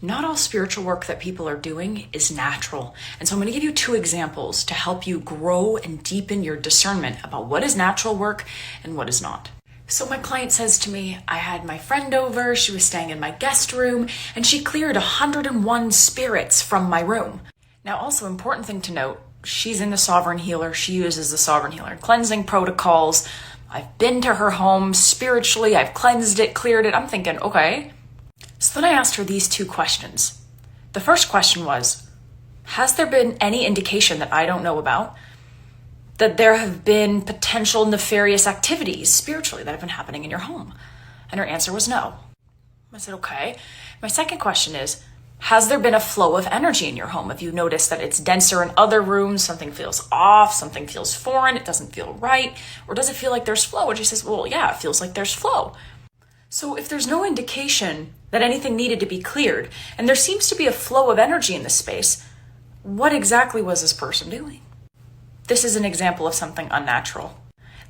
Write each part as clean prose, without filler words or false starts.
Not all spiritual work that people are doing is natural. And so I'm going to give you 2 examples to help you grow and deepen your discernment about what is natural work and what is not. So my client says to me, I had my friend over, she was staying in my guest room, and she cleared 101 spirits from my room. Now, also important thing to note, she's in the Sovereign Healer. She uses the Sovereign Healer cleansing protocols. I've been to her home spiritually. I've cleansed it, cleared it. I'm thinking, okay. So then I asked her these 2 questions. The first question was, has there been any indication that I don't know about that there have been potential nefarious activities spiritually that have been happening in your home? And her answer was no. I said, okay. My second question is, has there been a flow of energy in your home? Have you noticed that it's denser in other rooms? Something feels off, something feels foreign, it doesn't feel right, or does it feel like there's flow? And she says, well, yeah, it feels like there's flow. So if there's no indication that anything needed to be cleared, and there seems to be a flow of energy in this space, what exactly was this person doing? This is an example of something unnatural.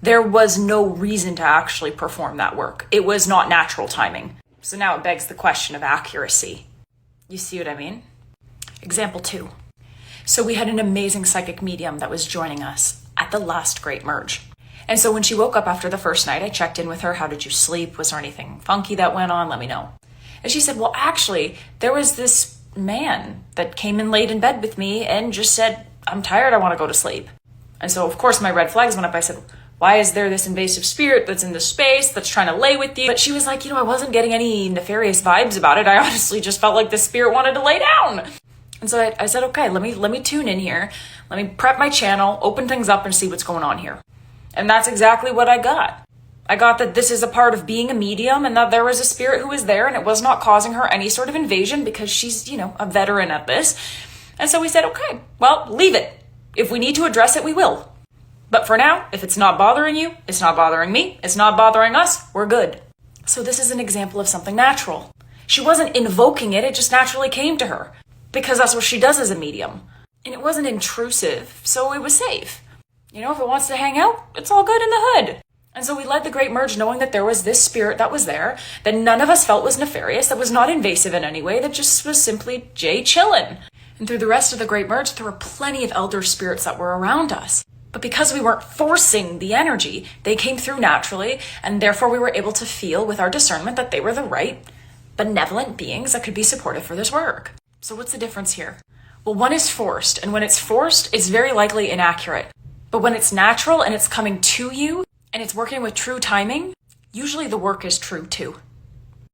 There was no reason to actually perform that work. It was not natural timing. So now it begs the question of accuracy. You see what I mean? Example 2. So we had an amazing psychic medium that was joining us at the last Great Merge. And so when she woke up after the first night, I checked in with her. How did you sleep? Was there anything funky that went on? Let me know. And she said, well, actually, there was this man that came and laid in bed with me and just said, I'm tired, I want to go to sleep. And so, of course, my red flags went up. I said, why is there this invasive spirit that's in this space that's trying to lay with you? But she was like, I wasn't getting any nefarious vibes about it. I honestly just felt like the spirit wanted to lay down. And so I said, okay, let me tune in here. Let me prep my channel, open things up and see what's going on here. And that's exactly what I got. I got that this is a part of being a medium and that there was a spirit who was there and it was not causing her any sort of invasion because she's, a veteran at this. And so we said, okay, well, leave it. If we need to address it, we will. But for now, if it's not bothering you, it's not bothering me, it's not bothering us, we're good. So this is an example of something natural. She wasn't invoking it, it just naturally came to her because that's what she does as a medium. And it wasn't intrusive, so it was safe. If it wants to hang out, it's all good in the hood. And so we led the Great Merge knowing that there was this spirit that was there, that none of us felt was nefarious, that was not invasive in any way, that just was simply Jay chillin'. And through the rest of the Great Merge, there were plenty of elder spirits that were around us. But because we weren't forcing the energy, they came through naturally, and therefore we were able to feel with our discernment that they were the right, benevolent beings that could be supportive for this work. So what's the difference here? Well, one is forced, and when it's forced, it's very likely inaccurate. But when it's natural and it's coming to you, and it's working with true timing, usually the work is true too.